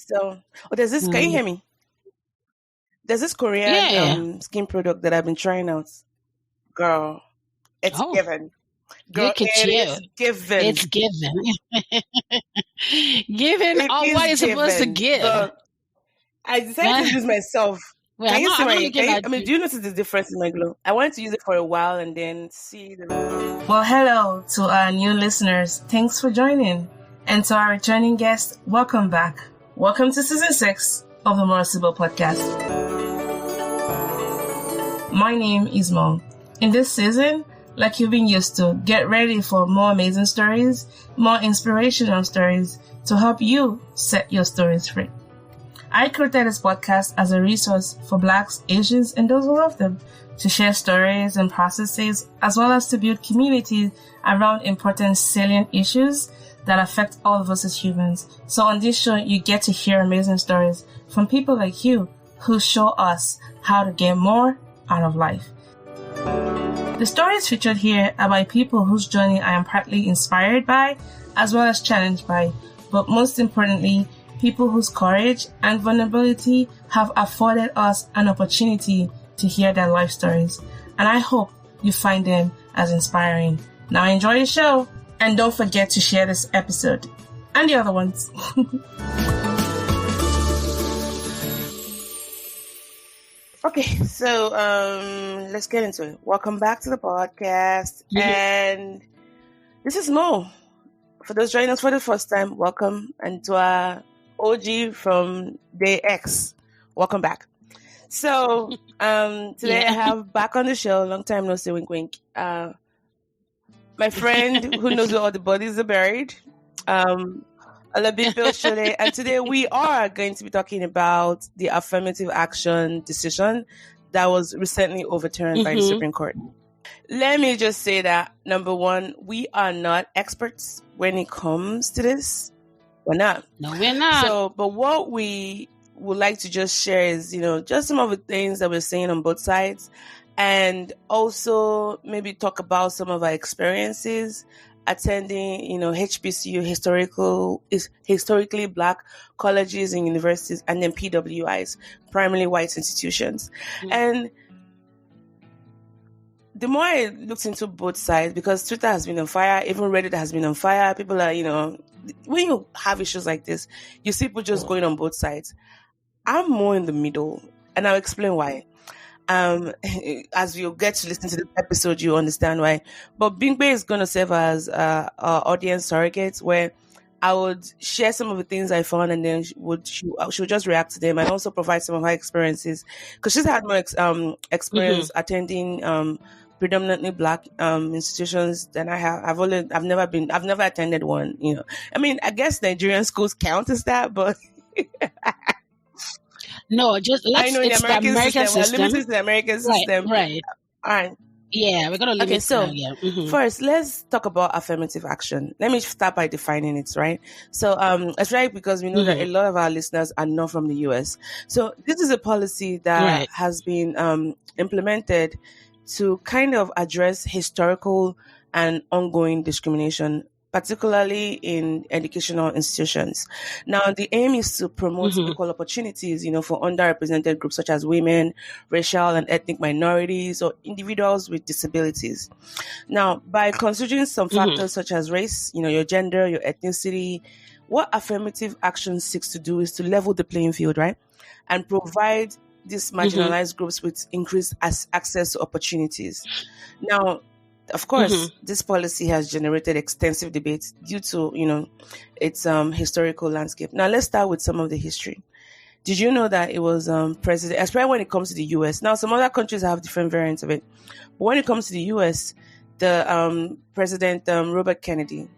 So, there's this. Can you hear me? There's this Korean Yeah. skin product that I've been trying out. Girl, it's given. Girl, Look at it you. is given. It's given. Given. It Oh, is what are you supposed to given. give? But I decided to use myself. Well, Can you see my? looking at I mean, do you notice the difference in my glow? I wanted to use it for a while and then see the. Well, hello to our new listeners. Thanks for joining, and to our returning guests, welcome back. Welcome to season 6 of the Sibyl podcast. My name is Mo. In this season, like you've been used to, get ready for more amazing stories, more inspirational stories to help you set your stories free. I created this podcast as a resource for Blacks, Asians, and those who love them to share stories and processes, as well as to build communities around important salient issues that affect all of us as humans. So on this show, you get to hear amazing stories from people like you who show us how to get more out of life. The stories featured here are by people whose journey I am partly inspired by, as well as challenged by, but most importantly, people whose courage and vulnerability have afforded us an opportunity to hear their life stories. And I hope you find them as inspiring. Now enjoy the show, and don't forget to share this episode and the other ones. Okay, so let's get into it. Welcome back to the podcast. And this is Mo. For those joining us for the first time, welcome. And to our OG from Day X, welcome back. So today I have back on the show, long time no see, wink wink, my friend who knows where all the bodies are buried, Olabimpe, Shode, and today we are going to be talking about the affirmative action decision that was recently overturned by the Supreme Court. Let me just say that, number one, we are not experts when it comes to this. We're not. No, we're not. So, but what we would like to just share is, just some of the things that we're seeing on both sides, and also maybe talk about some of our experiences attending, HBCU, historically Black colleges and universities, and then PWIs, primarily white institutions. And the more I looked into both sides, because Twitter has been on fire, even Reddit has been on fire, people are, when you have issues like this, you see people just going on both sides. I'm more in the middle, and I'll explain why. As you get to listen to this episode, you understand why. But Bingbe is going to serve as our audience surrogate, where I would share some of the things I found, and then she would just react to them, and also provide some of her experiences, because she's had more experience attending predominantly Black institutions than I have. I've never attended one. I mean, I guess Nigerian schools count as that, but. No, it's the American system. We're limited to the American system. Right. All right. Yeah, we're going to limit. Okay, so first, let's talk about affirmative action. Let me start by defining it, right? So, it's right because we know that a lot of our listeners are not from the US. So, this is a policy that has been implemented to kind of address historical and ongoing discrimination, particularly in educational institutions. Now, the aim is to promote equal opportunities, for underrepresented groups such as women, racial and ethnic minorities, or individuals with disabilities. Now, by considering some factors such as race, your gender, your ethnicity, what affirmative action seeks to do is to level the playing field, right? And provide these marginalized groups with increased access to opportunities. Now, of course, this policy has generated extensive debate due to, its historical landscape. Now, let's start with some of the history. Did you know that it was president, especially when it comes to the U.S.? Now, some other countries have different variants of it. But when it comes to the U.S., the President Robert Kennedy,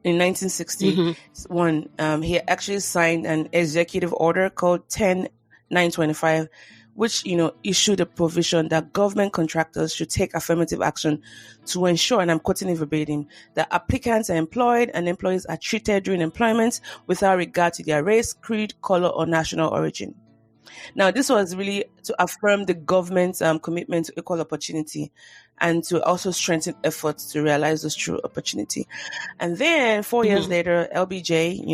in 1961, he actually signed an executive order called 10925, which, issued a provision that government contractors should take affirmative action to ensure, and I'm quoting it verbatim, that applicants are employed and employees are treated during employment without regard to their race, creed, color, or national origin. Now, this was really to affirm the government's commitment to equal opportunity and to also strengthen efforts to realize this true opportunity. And then 4 years later, LBJ,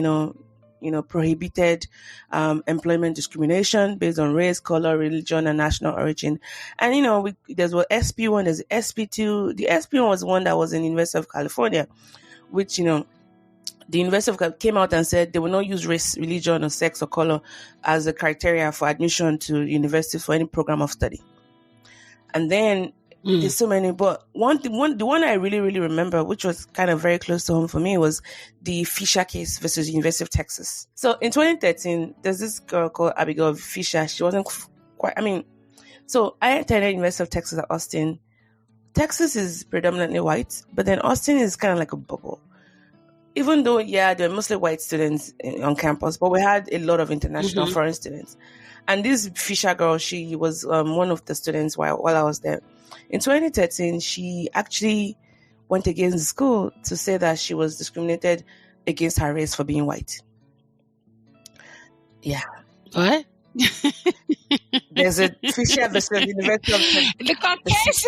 prohibited employment discrimination based on race, color, religion, and national origin. And, there's what SP1, there's SP2. The SP1 was one that was in the University of California, which, the University of California came out and said they will not use race, religion, or sex or color as a criteria for admission to university for any program of study. And then there's so many, but the one I really, really remember, which was kind of very close to home for me, was the Fisher case versus University of Texas. So in 2013, there's this girl called Abigail Fisher. She wasn't quite, so I attended University of Texas at Austin. Texas is predominantly white, but then Austin is kind of like a bubble. Even though, there were mostly white students on campus, but we had a lot of international foreign students. And this Fisher girl, she was one of the students while I was there. In 2013, she actually went against the school to say that she was discriminated against her race for being white. Yeah. What? There's a Fisher versus University of Texas.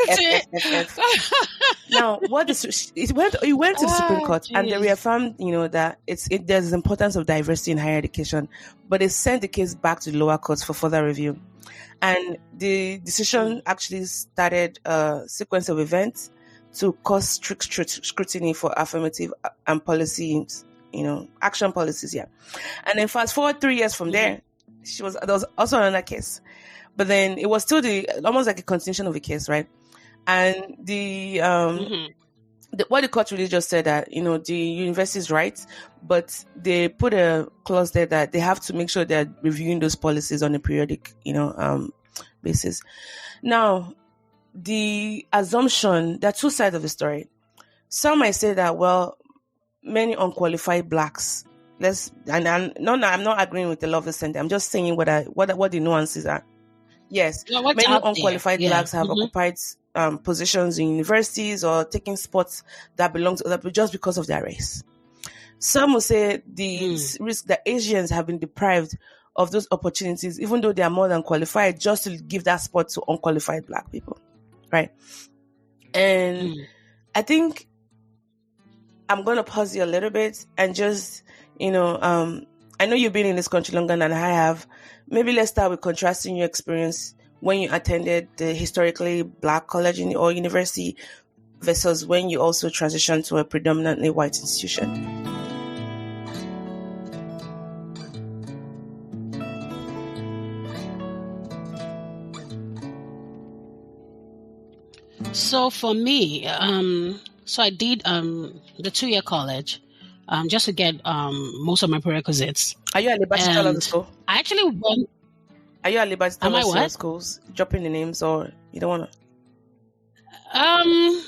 Now, it went to the Supreme Court, and they reaffirmed, that there's the importance of diversity in higher education, but they sent the case back to the lower courts for further review. And the decision actually started a sequence of events to cause strict scrutiny for affirmative and policies, action policies. Yeah. And then fast forward 3 years from there, there was also another case, but then it was still almost like a continuation of a case, right? And what the court really just said that, the university is right, but they put a clause there that they have to make sure they're reviewing those policies on a periodic, basis. Now, the assumption, there are two sides of the story. Some might say that, well, many unqualified blacks, I'm not agreeing with the law of the sentence. I'm just saying what the nuances are. Yes, many unqualified blacks have occupied positions in universities or taking spots that belong to other people just because of their race. Some will say the risk that Asians have been deprived of those opportunities, even though they are more than qualified, just to give that spot to unqualified black people, right? And I think I'm going to pause you a little bit and just, I know you've been in this country longer than I have. Maybe let's start with contrasting your experience when you attended the historically black college or university versus when you also transitioned to a predominantly white institution. So for me, so I did the 2-year college just to get most of my prerequisites. Are you at Liberty College School? I actually went. Are you at Liberty College Schools? Dropping the names, or you don't want to? No,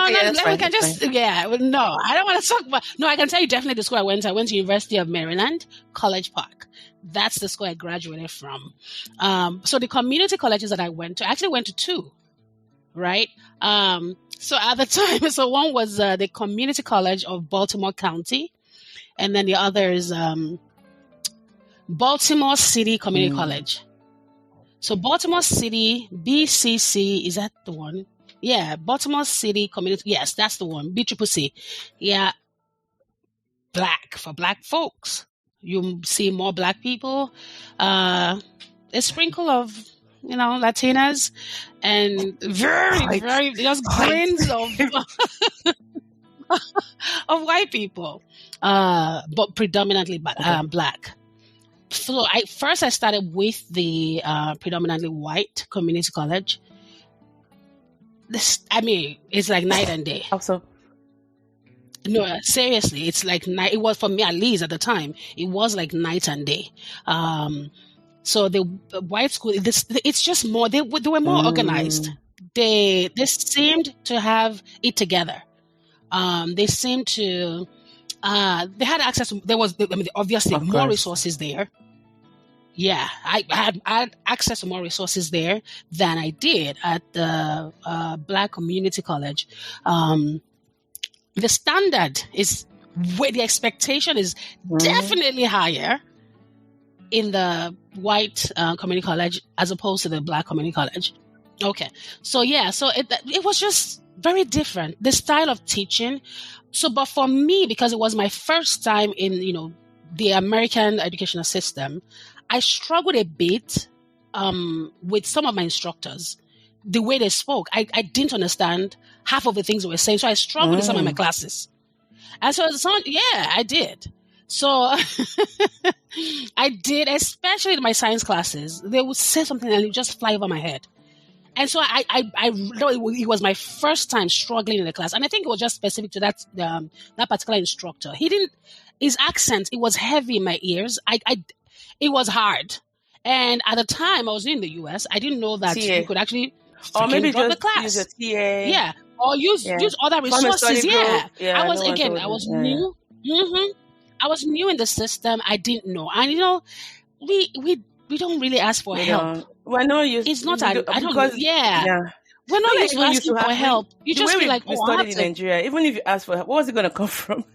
okay, we can just no, I don't want to talk about. No, I can tell you definitely the school I went to. I went to University of Maryland, College Park. That's the school I graduated from. So the community colleges that I went to, I actually went to 2. Right. So at the time, so one was the Community College of Baltimore County, and then the other is Baltimore City Community College. So Baltimore City, BCC, is that the one? Yeah, Baltimore City Community. Yes, that's the one. BCCC. Yeah, black for black folks. You see more black people. A sprinkle of Latinas, and very just grains of white people, but predominantly black. So I started with the predominantly white community college. It's like night and day. Also, no, seriously, it's like night. It was for me, at least at the time. It was like night and day. So the white school, it's just more. They were more organized. They seemed to have it together. They seemed to. They had access. There was, obviously more resources there. Yeah, I had access to more resources there than I did at the Black Community College. The standard is where the expectation is definitely higher in the white community college as opposed to the Black community college. Okay, so it was just very different, the style of teaching. So, but for me, because it was my first time in the American educational system, I struggled a bit with some of my instructors. The way they spoke, I didn't understand half of the things they were saying. So I struggled with some of my classes. And so, I did. So I did, especially in my science classes. They would say something and it would just fly over my head. And so I know it was my first time struggling in the class. And I think it was just specific to that particular instructor. His accent, it was heavy in my ears. It was hard. And at the time I was in the US, I didn't know that you could actually maybe drop just the class. Use a TA. Yeah. Or use other resources. Yeah. I was new. I was new in the system. I didn't know. And we don't really ask for help. We're not used. It's not. I don't know. Yeah. We're not used to asking for help. You just feel like, we studied in Nigeria. Even if you ask for help, what was it going to come from?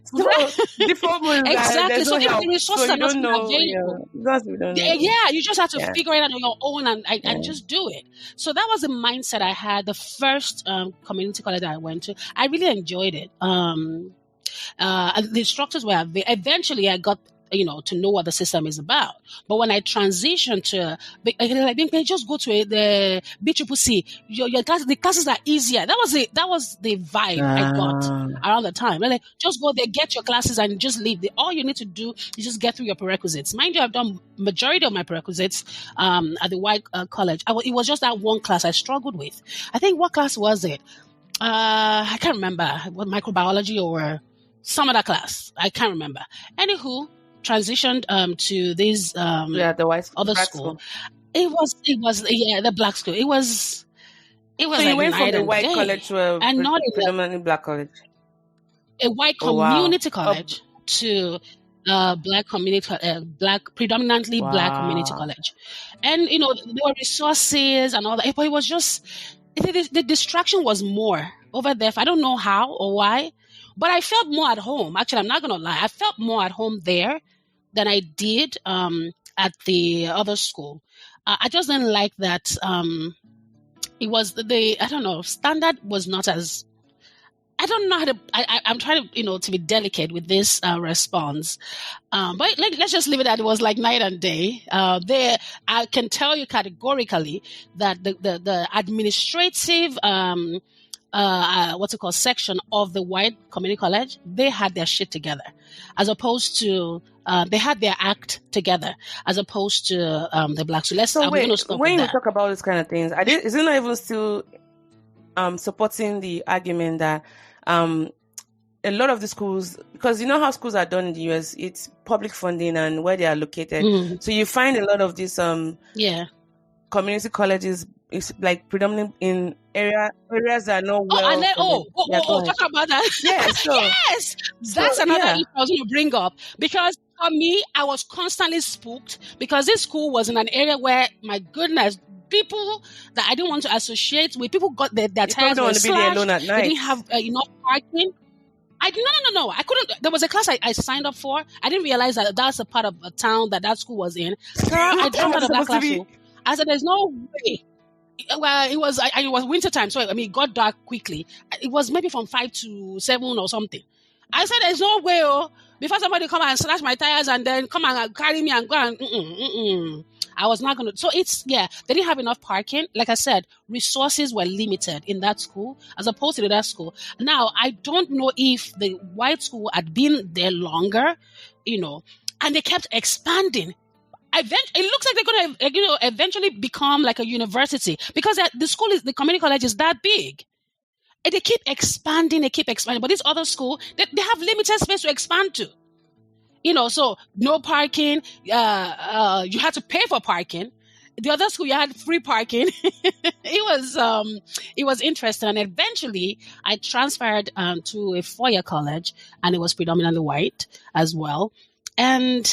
So the problem is exactly. So if the resources are not available, we don't know. You just have to figure it out on your own and just do it. So that was the mindset I had. The first community college I went to, I really enjoyed it. And the instructors were eventually I got to know what the system is about. But when I transitioned to, like, just go to the BCCC. Your class, the classes are easier. That was the vibe I got around the time. Like, just go there, get your classes, and just leave. All you need to do is just get through your prerequisites. Mind you, I've done majority of my prerequisites at the white college. It was just that one class I struggled with. I think, what class was it? I can't remember. What, microbiology or some other class? I can't remember. Anywho, transitioned to this the white other school. It was the black school. It was so like you went from the white college to a predominantly black college, a white community college to black community predominantly black community college. And there were resources and all that, but it was just the distraction was more over there. I don't know how or why, but I felt more at home. Actually, I'm not going to lie. I felt more at home there than I did at the other school. I just didn't like that. It was standard was not as, I don't know how to, I'm trying to, to be delicate with this response. But let's just leave it at it was like night and day. I can tell you categorically that the administrative, section of the white community college, they had their shit together, as opposed to they had their act together, as opposed to the black. So when you talk about these kind of things, is it not even still supporting the argument that a lot of the schools, because you know how schools are done in the US, it's public funding and where they are located. So you find a lot of these community colleges is like predominantly in areas that are not well. Talk about that. Yes, that's another issue I was going to bring up, because for me, I was constantly spooked because this school was in an area where, my goodness, people that I didn't want to associate with, people got their tires were slashed. They didn't have enough parking. No. I couldn't. There was a class I signed up for. I didn't realize that that's a part of a town that school was in. So I dropped out of that classroom. I said, "There's no way." Well, it was winter time, so it got dark quickly. It was maybe from 5 to 7 or something. I said, "There's no way, before somebody come and slash my tires and then come and carry me and go and I was not going to." So they didn't have enough parking. Like I said, resources were limited in that school as opposed to that school. Now, I don't know if the white school had been there longer, and they kept expanding. It looks like they're going to, eventually become like a university, because the community college is that big. And they keep expanding. But this other school, they have limited space to expand to. So no parking. You had to pay for parking. The other school, you had free parking. It was interesting. And eventually I transferred to a four-year college, and it was predominantly white as well. And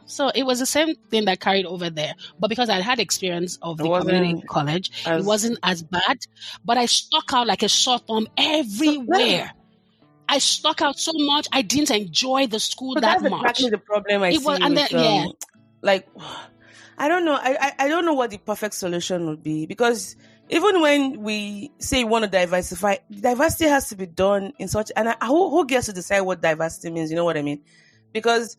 so it was the same thing that carried over there. But because I had experience of the community college, it wasn't as bad. But I stuck out like a sore thumb everywhere. I stuck out so much. I didn't enjoy the school that much. That's exactly the problem I see. Like, I don't know. I don't know what the perfect solution would be, because even when we say we want to diversify, diversity has to be done in such, and who gets to decide what diversity means? You know what I mean? Because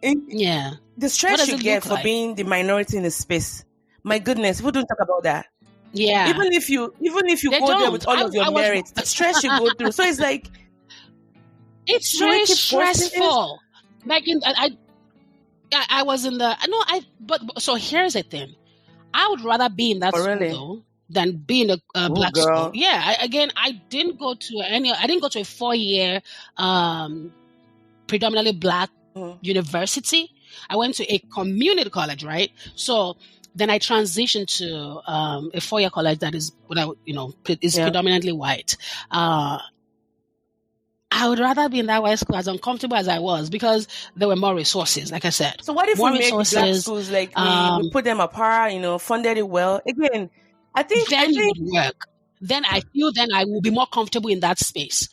the stress you get for being the minority in a space, my goodness, people don't talk about that. Yeah. Even if you go there with all of your merits, the stress you go through. So it's like, it's very stressful. Like I was in the but so here's the thing. I would rather be in that school though than be in a black school. Yeah. I didn't go to a 4-year predominantly black university. I went to a community college, right? So then I transitioned to a 4-year college that is, predominantly white. I would rather be in that white school, as uncomfortable as I was, because there were more resources, like I said. So what if we make black schools like we put them apart, funded it well? Again, I think it would work. Then I feel I will be more comfortable in that space.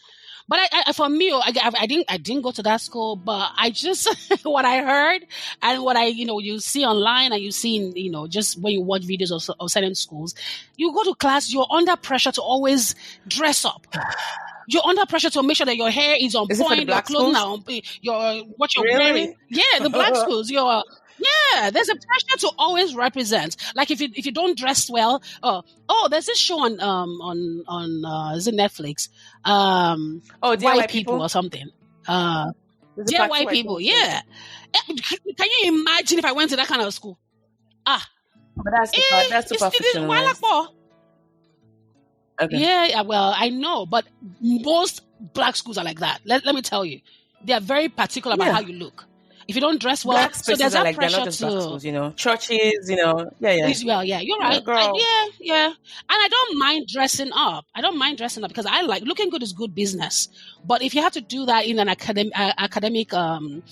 But for me, I didn't go to that school, but I just what I heard and what you see online and you see in, just when you watch videos of certain schools, you go to class, you're under pressure to always dress up. You're under pressure to make sure that your hair is on point, your clothing are on point, what you're wearing. Yeah, the black schools, there's a pressure to always represent. Like if you don't dress well, there's this show on is it Netflix? White people or something. Dear White People, yeah. Can you imagine if I went to that kind of school? But that's super fictional. Okay. Yeah, well, I know, but most black schools are like that. Let me tell you, they are very particular about how you look. If you don't dress well, so there's that pressure to schools, churches, Well, yeah, you're right. Yeah. And I don't mind dressing up. Because I like looking good is good business. But if you have to do that in an academic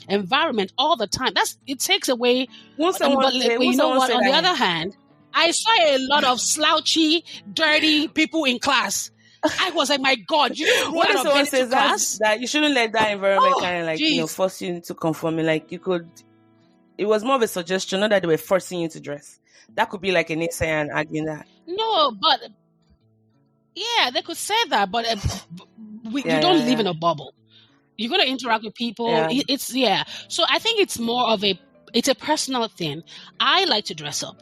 environment all the time, it takes away. On the other hand, I saw a lot of slouchy, dirty people in class. I was like, my God, what if someone says that you shouldn't let that environment kind of force you into conforming? Like it was more of a suggestion, not that they were forcing you to dress. That could be like an essay and arguing that. No, but they could say that, but you don't live in a bubble. You're going to interact with people. Yeah. So I think it's more of it's a personal thing. I like to dress up.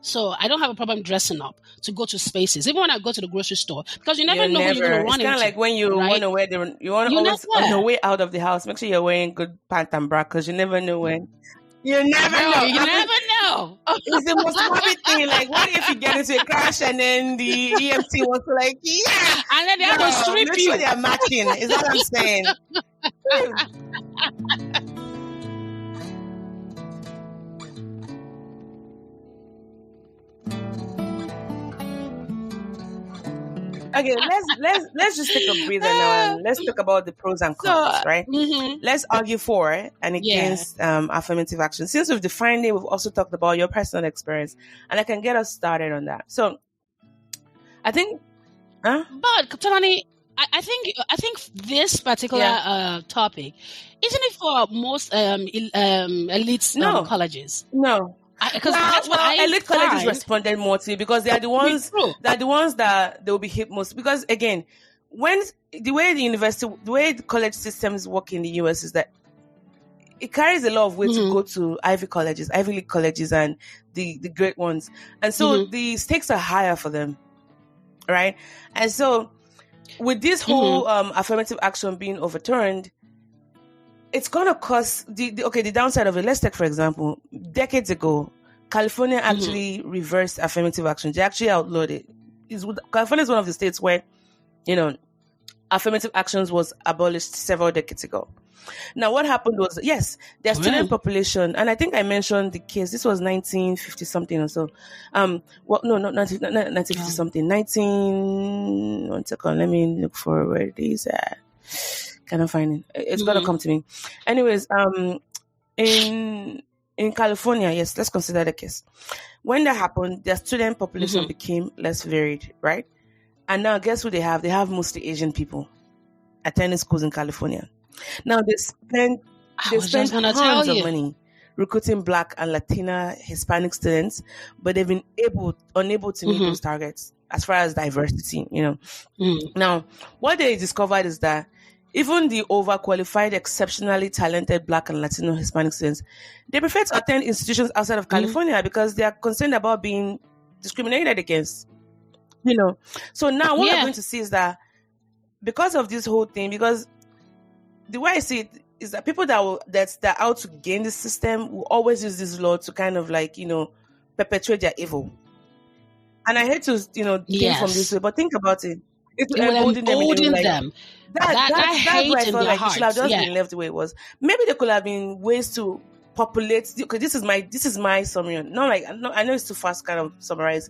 So I don't have a problem dressing up to go to spaces, even when I go to the grocery store, because you never know who you're going to run into. It's kind of like when you want to wear always on your way out of the house, make sure you're wearing good pants and bra, because you never know when. You never know. It's the most common thing. Like, what if you get into a crash and then the EMT wants to and then they have to strip you. Make sure they're matching. Is that what I'm saying? Okay, let's just take a breather now and let's talk about the pros and cons, right? Mm-hmm. Let's argue for and against affirmative action. Since we've defined it, we've also talked about your personal experience, and I can get us started on that. So, I think, but Tolani, I think this particular topic isn't it for most elite colleges? No. Because that's what elite colleges responded more to, because they are the ones that they will be hit most. Because again, the way the college systems work in the US is that it carries a lot of weight to go to Ivy League colleges, and the great ones, and so the stakes are higher for them, right? And so with this whole affirmative action being overturned, it's going to cause the downside of it. Let's take, for example, decades ago, California actually reversed affirmative action. They actually outlawed it. California is one of the states where, affirmative actions was abolished several decades ago. Now, what happened was, their student population, and I think I mentioned the case, this was 1950 something or so. Not 1950 something, one second, let me look for where it is at. Cannot find it. It's gonna come to me. Anyways, in California, let's consider the case. When that happened, their student population became less varied, right? And now, guess who they have? They have mostly Asian people attending schools in California. Now they spend tons of money recruiting Black and Latina Hispanic students, but they've been unable to meet those targets. as far as diversity, Now, what they discovered is that even the overqualified, exceptionally talented Black and Latino Hispanic students, they prefer to attend institutions outside of California because they are concerned about being discriminated against. So now what we're going to see is that because of this whole thing, because the way I see it is that people that are out to gain the system will always use this law to kind of like, perpetuate their evil. And I hate to, think from this way, but think about it. It will embolden them. That's why I felt like it should have just been left the way it was. Maybe there could have been ways to populate, because this is my summary. Not like, I know it's too fast kind of summarize.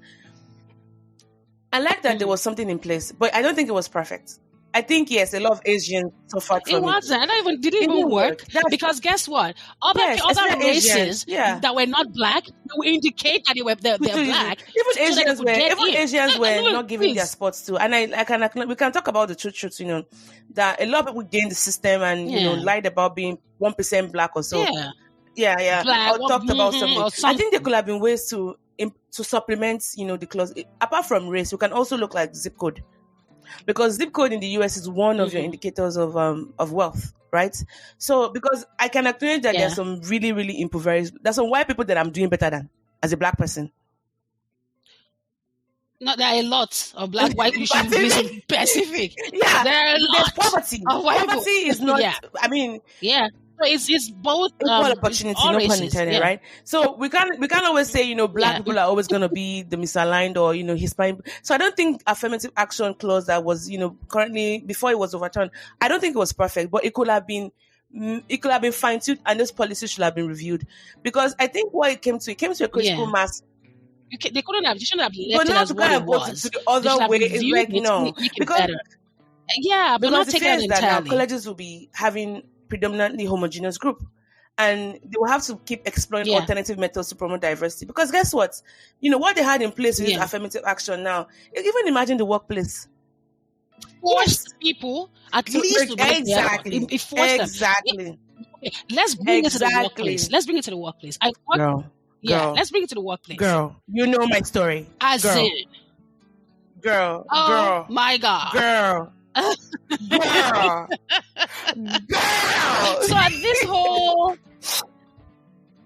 I like that there was something in place, but I don't think it was perfect. I think, yes, a lot of Asians suffered from it. It wasn't. It didn't even work. Because guess what? Other races that were not Black will indicate that they're Black. Even Asians were not giving their spots to. And we can talk about the truth, that a lot of people gained the system and, lied about being 1% Black or so. Yeah. Black, or talked about something. I think there could have been ways to supplement, the clause. Apart from race, you can also look like zip code. Because zip code in the US is one of your indicators of wealth, right? So, because I can acknowledge that there's some really, really impoverished, there's some white people that I'm doing better than as a Black person. No, there are a lot of Black white people. Should be specific. Yeah, there are a lot. There's poverty. Poverty is not. So it's both equal opportunity, no pun intended, right? So we can't always say Black people are always going to be the misaligned or Hispanic. So I don't think affirmative action clause that was currently before it was overturned, I don't think it was perfect, but it could have been fine-tuned, and those policies should have been reviewed, because I think what it came to a critical mass. They shouldn't have left it as what it was. To the other way, it's like because but not the taking fear it is that entirely. now colleges will be having predominantly homogeneous group, and they will have to keep exploring alternative methods to promote diversity, because guess what, what they had in place with affirmative action now, even imagine the workplace forced people at least to make exactly. Let's bring it to the workplace. Let's bring it to the workplace. Let's bring it to the workplace. Girl, you know my story. Girl. My God. Girl. So at this whole,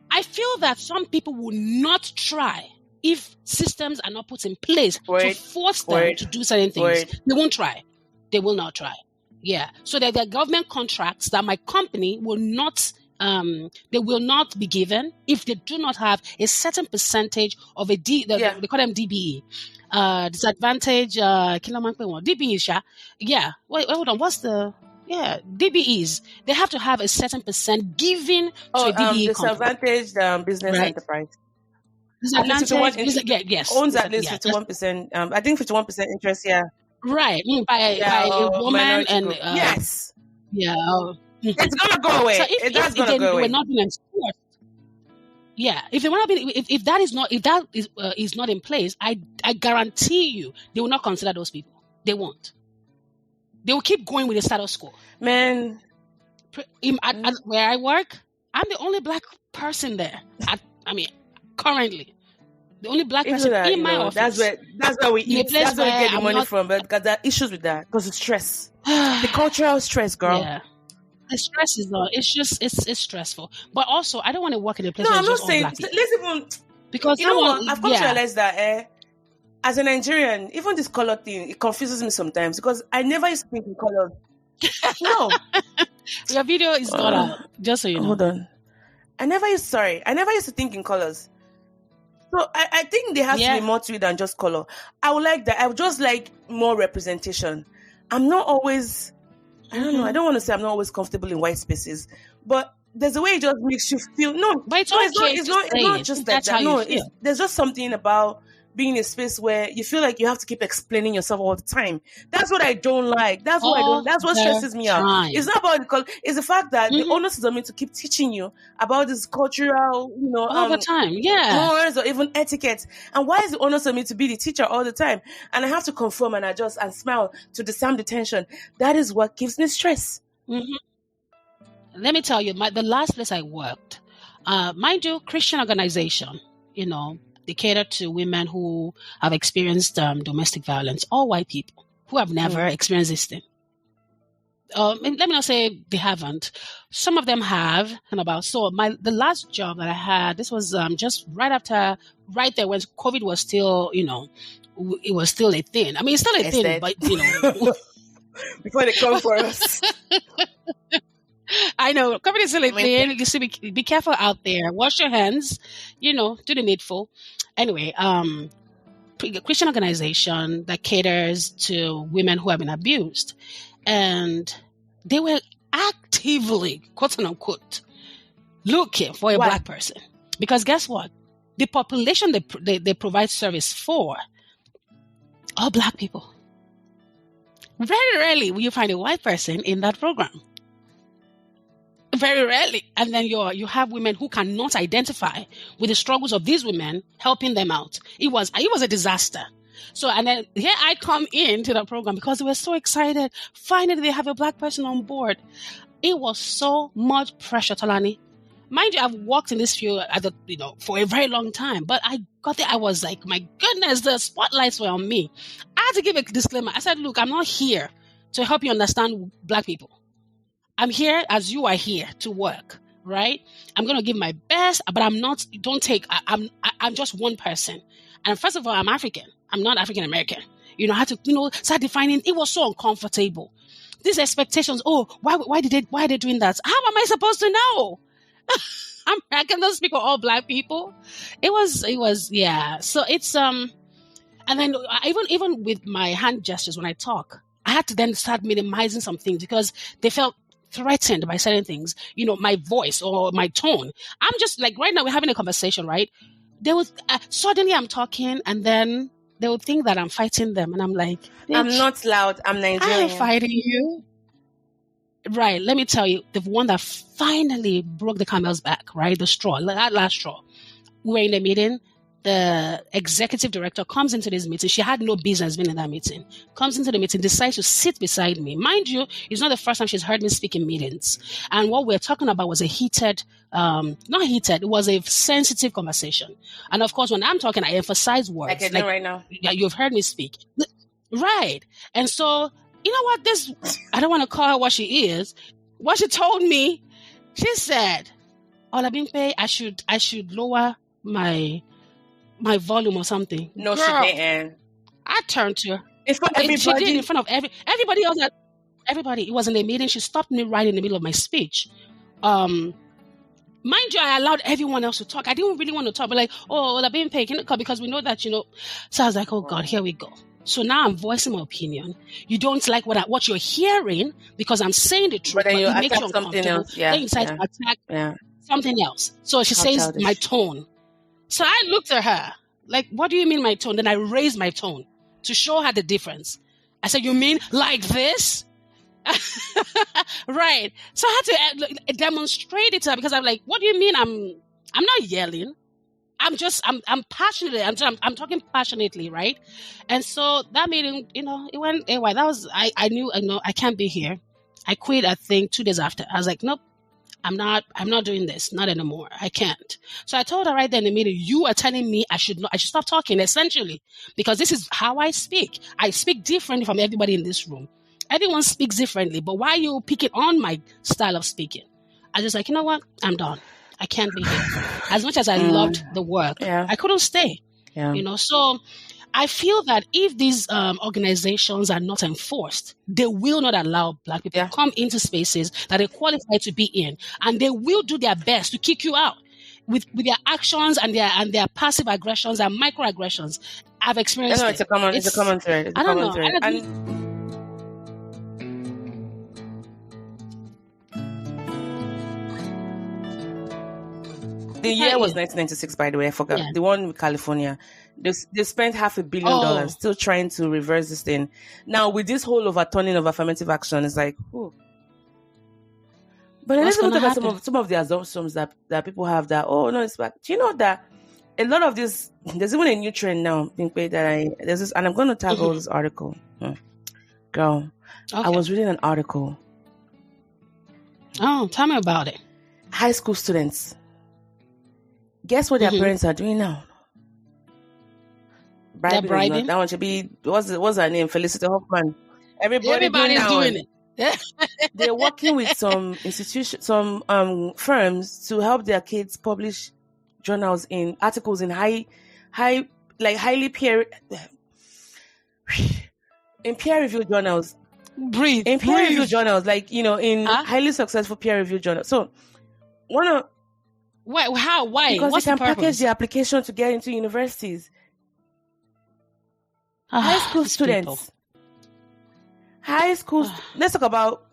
I feel that some people will not try if systems are not put in place to force them to do certain things. They won't try. They will not try. Yeah. So there are government contracts that my company will not. They will not be given if they do not have a certain percentage of they call them DBE. Disadvantage, DBE, Wait, hold on. What's the, DBEs? They have to have a certain percent given to a DBE disadvantaged business enterprise. Disadvantage, yes. Owns at least 51%. I think 51% interest, Right. By a woman and... yes. Yeah. It's gonna go away. So if they were not being enforced, if they were not being, if that is not in place, I guarantee you they will not consider those people. They won't. They will keep going with the status quo. Man, at where I work, I'm the only Black person there. Currently, the only Black person in my office. That's where we eat. That's where we get the money from. But because there are issues with that, because it's stress, the cultural stress, girl. Yeah. The stress is not. It's just it's stressful. But also, I don't want to work in a place. No, where I'm not just saying. Black people. Let's even because I've come to realize that as a Nigerian, even this color thing, it confuses me sometimes, because I never used to think in colors. No, your video is not out. Just so you know. Hold on. I never used to think in colors. So I think there has to be more to it than just color. I would like that. I would just like more representation. I'm not always. I don't know. I don't want to say I'm not always comfortable in white spaces, but there's a way it just makes you feel. No, but it's not just like that. No, there's just something about being in a space where you feel like you have to keep explaining yourself all the time. That's what I don't like. That's what stresses me out. It's not about the color. It's the fact that the onus is on me to keep teaching you about this cultural, all the time, norms or even etiquette. And why is the onus on me to be the teacher all the time? And I have to conform and adjust and smile to disarm the tension. That is what gives me stress. Mm-hmm. Let me tell you, the last place I worked, mind you, Christian organization, They cater to women who have experienced domestic violence, all white people who have never experienced this thing. Let me not say they haven't. Some of them have. And the last job that I had, this was just right there when COVID was still, it was still a thing. I mean, it's still a thing, but before they come for us. I know COVID is still a thing. You should be careful out there. Wash your hands. Do the needful. Anyway, a Christian organization that caters to women who have been abused. And they were actively, quote unquote, looking for a black person. Because guess what? The population they provide service for are black people. Very rarely will you find a white person in that program. Very rarely. And then you have women who cannot identify with the struggles of these women, helping them out. It was a disaster. So, and then here I come into the program because we were so excited. Finally, they have a black person on board. It was so much pressure, Tolani. Mind you, I've worked in this field for a very long time, but I got there. I was like, my goodness, the spotlights were on me. I had to give a disclaimer. I said, look, I'm not here to help you understand black people. I'm here as you are here to work, right? I'm going to give my best, but I'm just one person. And first of all, I'm African. I'm not African American. I had to, start defining. It was so uncomfortable. These expectations. Oh, why are they doing that? How am I supposed to know? I cannot speak for all black people. It was, yeah. So it's, and then even with my hand gestures when I talk, I had to then start minimizing some things because they felt threatened by certain things, my voice or my tone. I'm just like, right now we're having a conversation, right? They would suddenly I'm talking and then they would think that I'm fighting them. And I'm like, I'm not loud. I'm Nigerian. I'm fighting you. Right. Let me tell you, the one that finally broke the camel's back, right? The straw, that last straw. We were in a meeting. The executive director comes into this meeting. She had no business being in that meeting. Comes into the meeting, decides to sit beside me. Mind you, it's not the first time she's heard me speak in meetings. And what we're talking about was it was a sensitive conversation. And of course, when I'm talking, I emphasize words. Like I do right now. Yeah, you've heard me speak. Right. And so, you know what? I don't want to call her what she is. What she told me, she said, Olabimpe, I should lower my volume or something. No, girl, she didn't. I turned to her. In front of everybody? She did in front of everybody else. Everybody. It was in a meeting. She stopped me right in the middle of my speech. Mind you, I allowed everyone else to talk. I didn't really want to talk, but like, oh, Olabimpe, can you come? Because we know that, So I was like, oh God, here we go. So now I'm voicing my opinion. You don't like what you're hearing because I'm saying the truth, but then you it makes you something else. Yeah. Then you decide to attack something else. So she says my tone. So I looked at her like, what do you mean my tone? Then I raised my tone to show her the difference. I said, you mean like this? Right. So I had to demonstrate it to her because I'm like, what do you mean? I'm not yelling. I'm passionate. I'm talking passionately, right? And so that meeting, it went anyway. That was I knew I can't be here. I quit. I think 2 days after. I was like, nope, I'm not doing this, not anymore. I can't. So I told her right there in the meeting, you are telling me I should stop talking, essentially, because this is how I speak. I speak differently from everybody in this room. Everyone speaks differently, but why are you picking on my style of speaking? I was just like, you know what? I'm done. I can't be here. As much as I loved the work, I couldn't stay. Yeah. So I feel that if these organizations are not enforced, they will not allow black people to come into spaces that they qualify to be in, and they will do their best to kick you out with their actions and their passive aggressions and microaggressions. I've experienced. It's a common thread. I don't know. The year was 1996, by the way. I forgot. The one with California. They spent $500 million still trying to reverse this thing. Now, with this whole overturning of affirmative action, it's like, whew. But let's look at some of the assumptions that people have that, oh, no, it's back. Do you know that a lot of this, there's even a new trend now, there's this, and I'm going to tag all this article. Girl, I was reading an article. Oh, tell me about it. High school students. Guess what their parents are doing now? Bribing is not, that one should be, what's her name? Felicity Hoffman. Everybody's doing it. They're working with some institutions, some firms to help their kids publish journals in articles in highly peer reviewed journals. In peer reviewed journals, like, in highly successful peer reviewed journals. So why? Because what's they can package the application to get into universities. High school students. Let's talk about.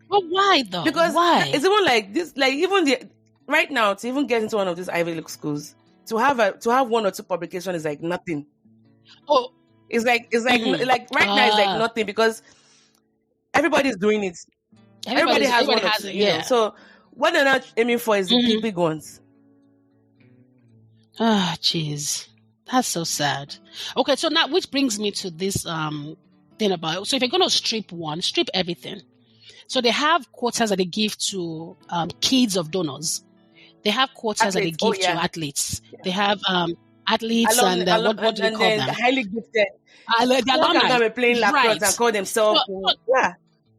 But why though? Because why? It's even like this. Like even right now, to even get into one of these Ivy League schools, to have one or two publications is like nothing. Oh, it's like right now it's like nothing because everybody's doing it. Everybody has it. Yeah. So what they're not aiming for is the big ones. Ah, jeez. That's so sad. Okay, so now, which brings me to this thing about, so if you're going to strip everything. So they have quotas that they give to kids of donors. They have quotas that they give to athletes. Yeah. They have athletes what do they call them? Highly gifted. The alumni. Playing lacrosse and call themselves.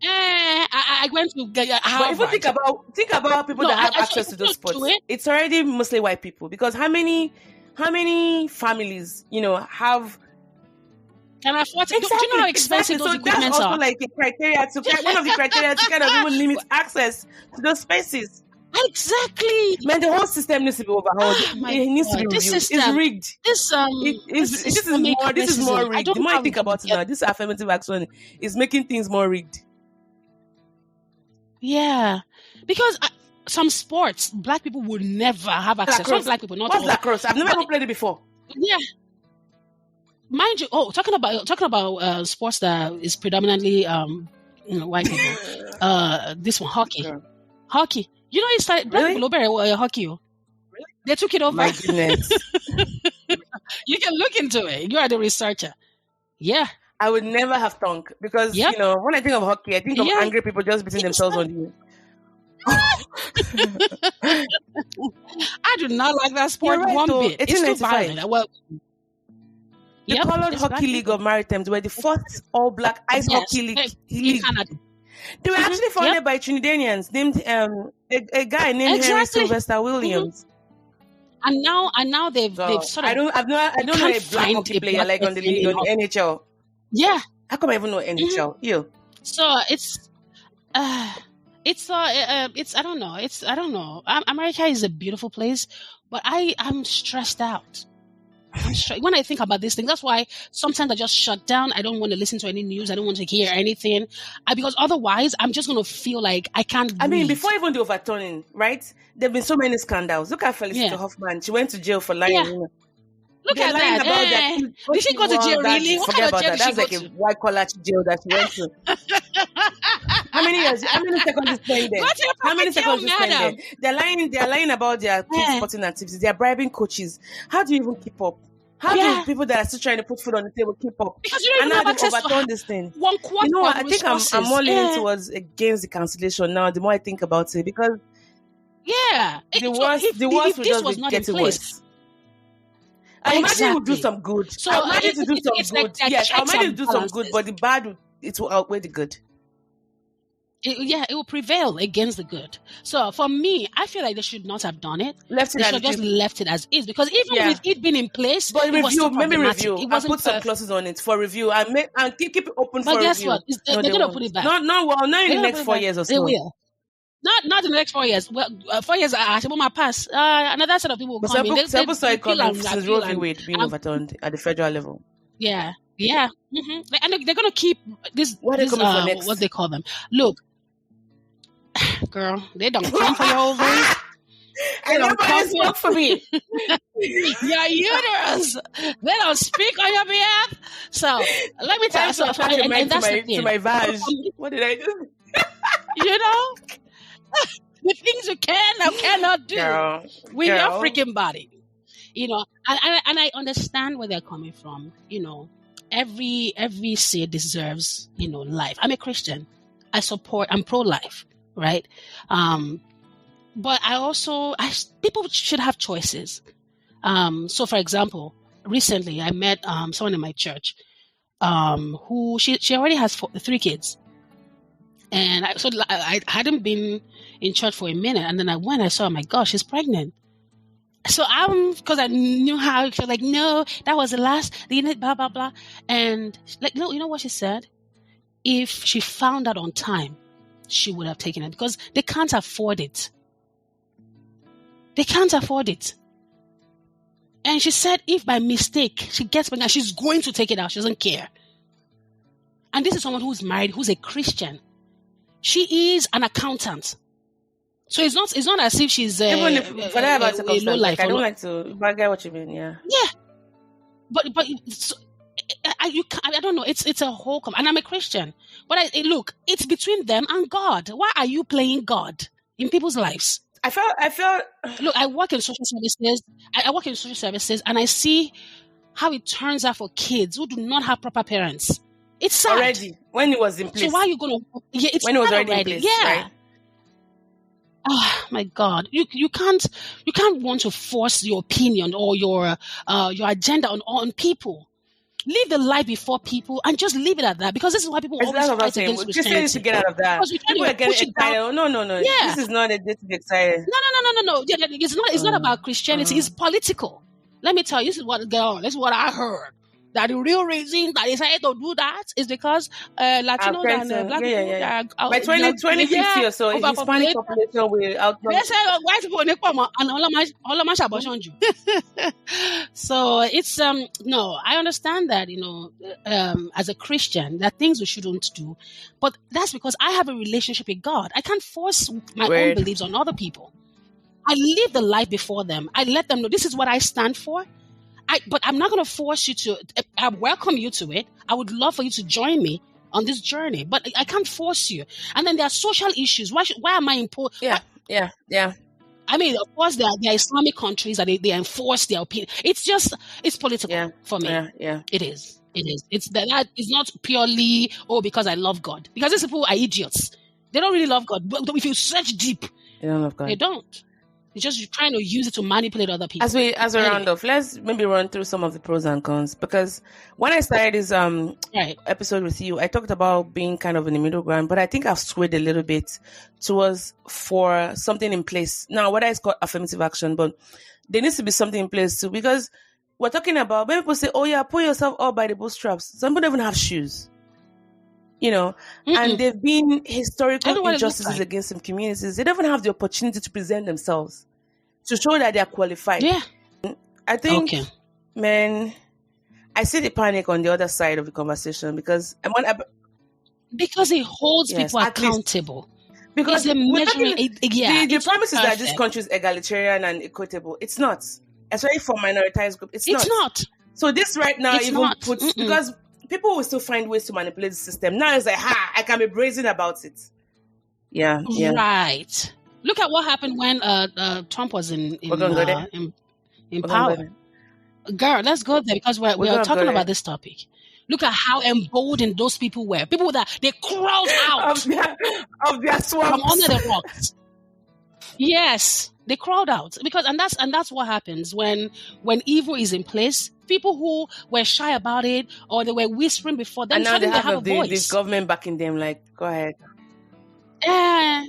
I went to Harvard. But if you think about people that have access to those sports, it's already mostly white people. Because how many families, have can afford to? Exactly, do you know how expensive those equipments are? So that's also one of the criteria to kind of even limit access to those spaces. Exactly. Man, the whole system needs to be overhauled. It needs to be reviewed. It's rigged. This is more rigged. The more I think about it now, this affirmative action is making things more rigged. Yeah, because some sports, black people would never have access. Some black people, not What's lacrosse? I've never ever played it before. Yeah, mind you. Oh, talking about sports that is predominantly white people. This one, hockey. Yeah. Hockey. You know, it started black people over hockey. Really? They took it over. My goodness. You can look into it. You are the researcher. Yeah. I would never have thunk because when I think of hockey, I think of angry people just beating themselves on you. I do not like that sport one bit. It's too violent. Well, the Colored Hockey League of Maritimes were the first all-black ice hockey league. In Canada. They were actually founded by Trinidadians named a guy named Henry Sylvester Williams. And now they've sort of. I don't know a black hockey player like on the league on the NHL. Yeah. How come I even know NHL? You. So it's I don't know. America is a beautiful place, but I'm stressed out. When I think about this thing, that's why sometimes I just shut down. I don't want to listen to any news. I don't want to hear anything because otherwise I'm just going to feel like I can't breathe. I mean, before even the overturning, right? There have been so many scandals. Look at Felicity Hoffman. She went to jail for lying. Yeah. Look at that. Did she go to jail really? What kind of jail did she go to? That's like a white-collar jail that she went to. How many seconds you spend there? How many seconds you spend there? They're lying about their kids' sporting activities. They're bribing coaches. How do you even keep up? How do people that are still trying to put food on the table keep up? Because you don't even have access to this thing. One quarter. You know what? I think I'm more leaning towards against the cancellation now. The more I think about it, because the worst will just be getting worse. I imagine it will do some good. So I imagine it will do some good. Yes, I imagine it will do some good, but the bad it will outweigh the good. It will prevail against the good. So for me, I feel like they should not have done it. They should have just left it as is, because even with it being in place, but review. I put some clauses on it for review and keep it open for review. But guess what? They're going to put it back. Not in the next 4 years or so. They will. Not in the next 4 years. Well, 4 years I might pass. Another set of people will come in. Some saw it coming since Roe v. Wade being overturned at the federal level. Yeah. Mm-hmm. And they're going to keep this. What are they coming for next? What they call them? Look, girl, they don't come for your ovaries. They don't come for me. Your uterus. They don't speak on your behalf. So let me tell you something. And that's the thing. To my vag. What did I do? You know, the things you can or cannot do with your freaking body. You know, and I understand where they're coming from. You know, every seed deserves, life. I'm a Christian. I'm pro-life, right? But people should have choices. So for example, recently I met someone in my church who she already has 3 kids. And I hadn't been in church for a minute, and then I saw, oh my gosh, she's pregnant. So because I knew how, she was like, no, that was the last, blah, blah, blah. And like, no, you know what she said? If she found out on time, she would have taken it, because they can't afford it. They can't afford it. And she said, if by mistake she gets pregnant, she's going to take it out. She doesn't care. And this is someone who's married, who's a Christian. She is an accountant. So it's not as if she's even if whatever about low life. Like, I don't like to, but I get what you mean. Yeah. But so, I don't know. It's a whole and I'm a Christian. But look, it's between them and God. Why are you playing God in people's lives? I felt. Look, I work in social services. I work in social services, and I see how it turns out for kids who do not have proper parents. It's sad. Already when it was in place. So why are you gonna? Yeah, it's when it was already in place. Yeah. Right? Oh my God! You can't want to force your opinion or your agenda on people. Leave the life before people and just leave it at that, because this is why people always fight against Christianity. Just to get out of that. People are getting excited. Oh, no. Yeah. This is not a day to be excited. No. Yeah, it's not about Christianity. It's political. Let me tell you, this is what I heard. That the real reason that they decided to do that is because Latinos and Black people by 2050 or so, Hispanic population will outgrow. They say white people and all of my abortion. So it's no, I understand that, as a Christian, there are things we shouldn't do, but that's because I have a relationship with God. I can't force my own beliefs on other people. I live the life before them. I let them know this is what I stand for. But I'm not going to force you to. I welcome you to it. I would love for you to join me on this journey, but I can't force you. And then there are social issues. Why am I imposing? Yeah. I mean, of course, there are Islamic countries that they enforce their opinion. It's political for me. Yeah. It is. It's that is not purely because I love God. Because these people are idiots. They don't really love God. But if you search deep, they don't love God. They don't. It's just trying to use it to manipulate other people. As we round off, let's maybe run through some of the pros and cons. Because when I started this episode with you, I talked about being kind of in the middle ground, but I think I've swayed a little bit towards for something in place. Now, whether it's called affirmative action, but there needs to be something in place too. Because we're talking about, when people say, oh yeah, pull yourself up by the bootstraps. Some people don't even have shoes. And they've been historical injustices against some communities. They don't even have the opportunity to present themselves, to show that they are qualified. Yeah. I think, man, I see the panic on the other side of the conversation because it holds people accountable. Because the promise is that this perfect. country is egalitarian and equitable. It's not. Especially for minoritized groups. It's not. So this right now puts... Because people will still find ways to manipulate the system. Now it's like, I can be brazen about it. Yeah. Right. Look at what happened when Trump was in power. Girl, let's go there because we're talking about this topic. Look at how emboldened those people were. People that they crawled out of their swamps from under the rocks. Yes, they crawled out and that's what happens when evil is in place. People who were shy about it or they were whispering before them, and now they have a voice. This government backing them. Like, go ahead.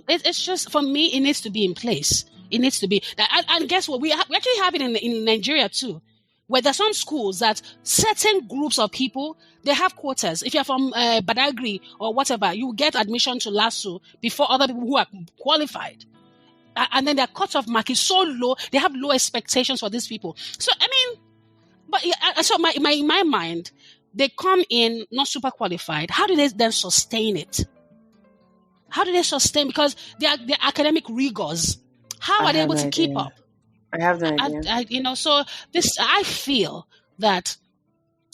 It's just, for me, it needs to be in place. It needs to be. And guess what? We actually have it in Nigeria too, where there's some schools that certain groups of people, they have quotas. If you're from Badagry or whatever, you get admission to LASU before other people who are qualified. And then their cutoff mark is so low, they have low expectations for these people. So, I mean, in my mind, they come in not super qualified. How do they then sustain it? How do they sustain? Because they are academic rigors. How are they able to keep up? I have no idea. So I feel that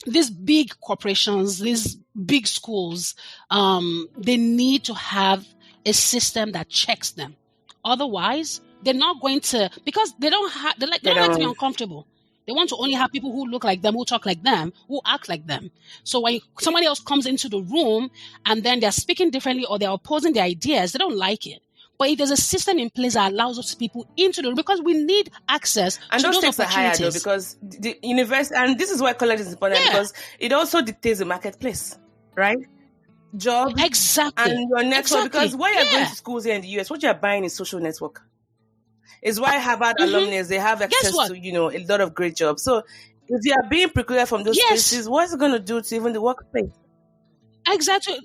these big corporations, these big schools, they need to have a system that checks them. Otherwise, they're not going to, because they don't like to be uncomfortable. They want to only have people who look like them, who talk like them, who act like them. So when somebody else comes into the room and then they're speaking differently or they're opposing their ideas, they don't like it. But if there's a system in place that allows those people into the, because we need access and to those those stakes are higher though, opportunities. because the university, and this is why college is important, because it also dictates the marketplace, right? Job Exactly. and your network, because when you're going to schools here in the US, what you're buying is social network. Is why Harvard alumni, they have access to, a lot of great jobs. So if you are being precluded from those spaces, what's it going to do to even the workplace? Exactly.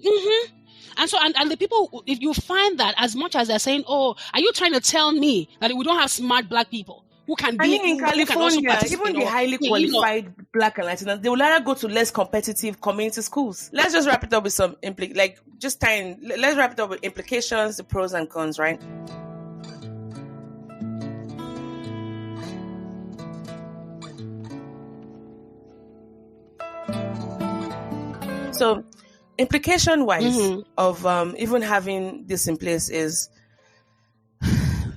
And so, and the people, if you find that, as much as they're saying, oh, are you trying to tell me that we don't have smart Black people who can be, in California, even the highly qualified Black and Latinos, they will rather go to less competitive community schools. Let's just wrap it up with some let's wrap it up with implications, the pros and cons, right? So, implication-wise of even having this in place is the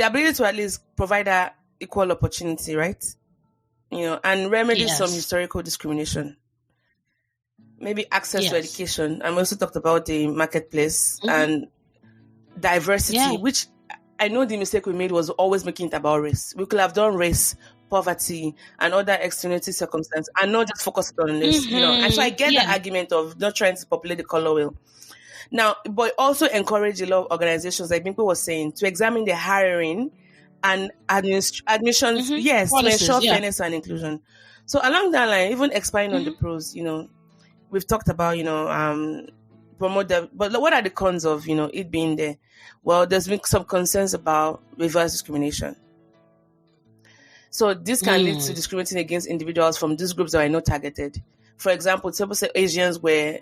ability to at least provide that equal opportunity, right? And remedy some historical discrimination. Maybe access to education. I also talked about the marketplace and diversity, which I know the mistake we made was always making it about race. We could have done race, poverty, and other externality circumstances, and not just focus on this, And so I get the argument of not trying to populate the color wheel. Now, but also encourage a lot of organizations, like Implica was saying, to examine the hiring and admissions, to ensure fairness and inclusion. So along that line, even expanding on the pros, we've talked about, promote the, but what are the cons of, it being there? Well, there's been some concerns about reverse discrimination. So this can lead to discriminating against individuals from these groups that are not targeted. For example, some people say Asians were,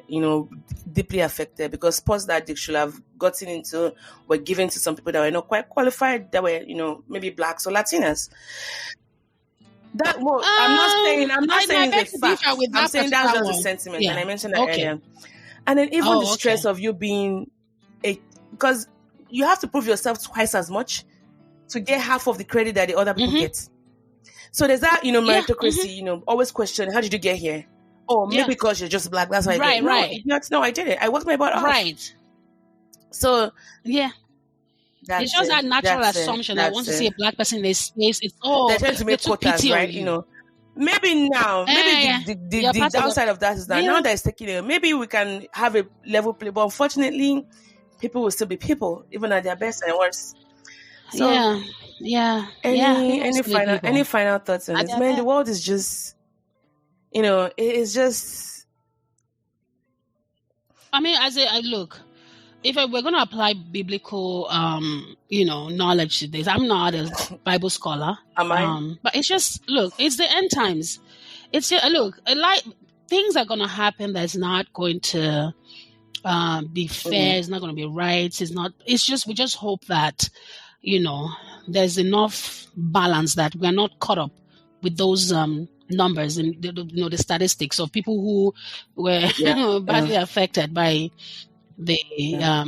deeply affected because sports that they should have gotten into were given to some people that were not quite qualified, that were, maybe Blacks or Latinas. I'm not saying it's a fact. I'm saying that's just a sentiment, and I mentioned that earlier. And then even the stress of you being because you have to prove yourself twice as much to get half of the credit that the other people get. So there's that, meritocracy, always question, how did you get here? Oh, maybe because you're just Black, that's why I did it. No, I didn't. I worked my butt off. Right. So, it's just that natural assumption that once you see a Black person in a space, it's, they're trying to make quotas, right? Maybe now, the downside of that is that now that it's taking maybe we can have a level play, but unfortunately, people will still be people, even at their best and worst. So, any final thoughts on this? Man, the world is just, it is just. I mean, look, if we're going to apply biblical, knowledge to this, I'm not a Bible scholar. Am I? But it's just, look, it's the end times. It's just, look, things are going to happen that's not going to be fair. It's not going to be right. It's just, we just hope that, there's enough balance that we're not caught up with those numbers and the statistics of people who were badly affected by the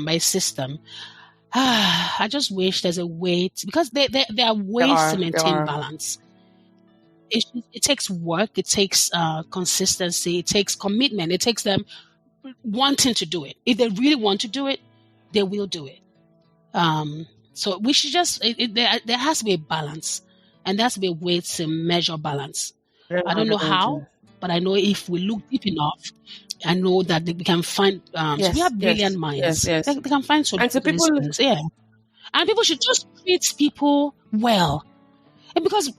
by system. I just wish there's a way because there are ways to maintain balance. It takes work, it takes consistency, it takes commitment, it takes them wanting to do it. If they really want to do it, they will do it. So we should just there has to be a balance, and there has to be a way to measure balance. I don't know how, but I know if we look deep enough, I know that we can find. So we have brilliant minds. They can find solutions. And people should just treat people well, and because.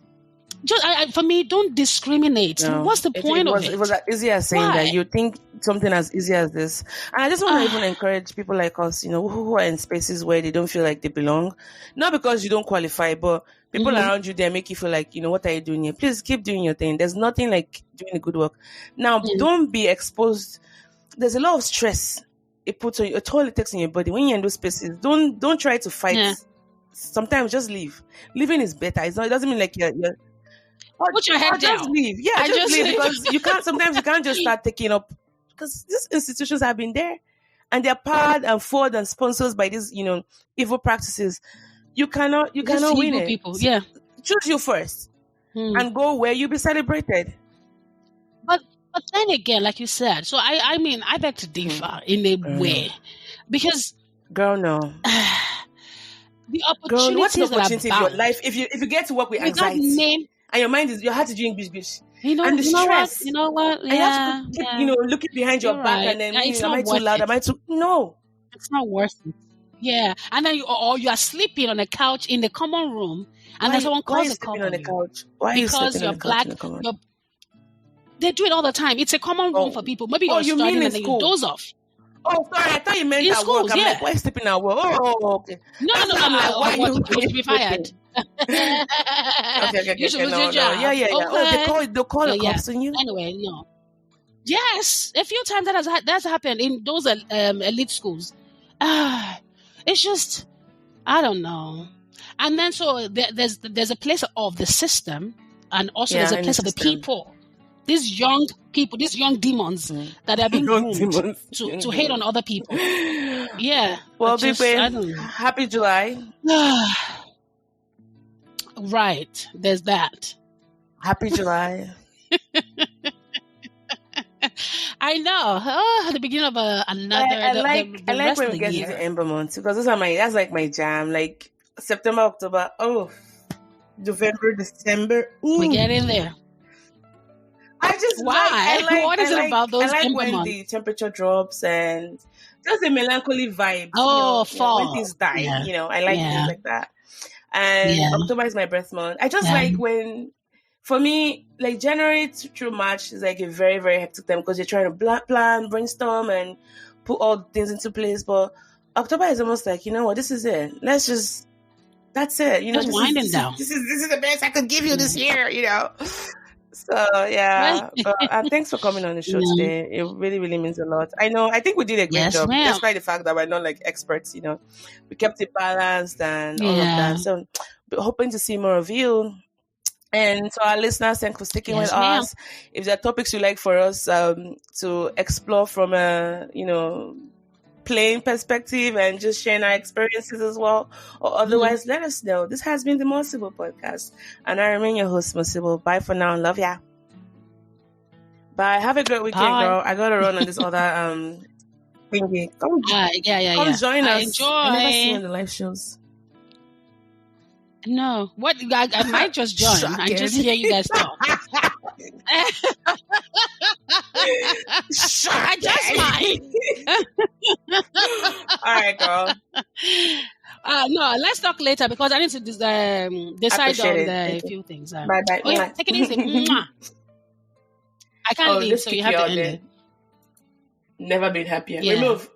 For me, don't discriminate. No, What's the point of it? It was as easy as saying that you think something as easy as this. And I just want to even encourage people like us, who are in spaces where they don't feel like they belong. Not because you don't qualify, but people around you, they make you feel like, what are you doing here? Please keep doing your thing. There's nothing like doing the good work. Now, don't be exposed. There's a lot of stress it puts on you, a toll it takes on your body. When you're in those spaces, don't try to fight. Yeah. Sometimes just leave. Leaving is better. It doesn't mean like you're put your head down. Just leave. Yeah, just leave because sometimes you can't just start taking up because these institutions have been there and they're powered and forward and sponsored by these, evil practices. You cannot win it. People. Yeah. Choose you first and go where you'll be celebrated. But then again, like you said, so I mean, I beg to differ in a way because Girl, no. The Girl, what's the opportunities that opportunity are in your bound. life if you get to work with Without anxiety name, and your heart is doing bish, you and the know what? stress, You know what? and you have to Yeah, keep, yeah. looking behind your You're back, right. and then It's am not I too worth loud? it. Am I too? No. It's not worth it. Yeah, and then you are sleeping on a couch in the common room, and then someone Why are calls you a cop sleeping on the on you couch? Why are you because sleeping on you're the couch black. in the common? They do it all the time. It's a common room for people. Maybe you're you mean studying in and then you school? doze off. Oh, sorry, I thought you meant In at work. schools, I'm yeah. like, why are you sleeping at work? Oh, okay. No, That's why I'm like, why are you would you be fired? Okay. You should lose No. your job. Yeah. Okay. Oh, they call the Yeah. cops on you? Anyway, no. Yes, a few times that's happened in those elite schools. It's just, I don't know. And then so there's a place of the system, and also there's a place of the people. These young people, these young demons that are being groomed to hate on other people. Yeah. Well, I don't know. Happy July. Right. There's that. Happy July. I know. Oh, the beginning of another. I like when we get into Ember months because that's like my jam. Like September, October. Oh, November, December. Ooh. We get in there. I just what is it about those? I like when months? The temperature drops and just a melancholy vibe. Oh, fall. When things die. Yeah. I like things like that. And October is my birth month. I just like when, for me, like January through March is like a very, very hectic time because you're trying to plan, brainstorm, and put all things into place. But October is almost like, this is it. That's it. Just winding down. This is the best I could give you this year. So yeah, but thanks for coming on the show today. It really, really means a lot. I think we did a great job, despite the fact that we're not like experts. We kept it balanced and all of that. So, hoping to see more of you. And to our listeners, thanks for sticking with us. If there are topics you like for us to explore from a plain perspective and just sharing our experiences as well, or otherwise, let us know. This has been the More Sibyl podcast, and I remain your host, More Sibyl. Bye for now. Love ya. Bye. Have a great weekend, girl. I gotta run on this other thingy. Come join us. Enjoy. I never see you on the live shows. No, what I might just join. I just hear you guys talk. I just might. All right, girl. No, let's talk later because I need to decide on a few things. Bye. Oh, yeah, take it easy. I can't leave, so you have to end it. Never been happier. Remove.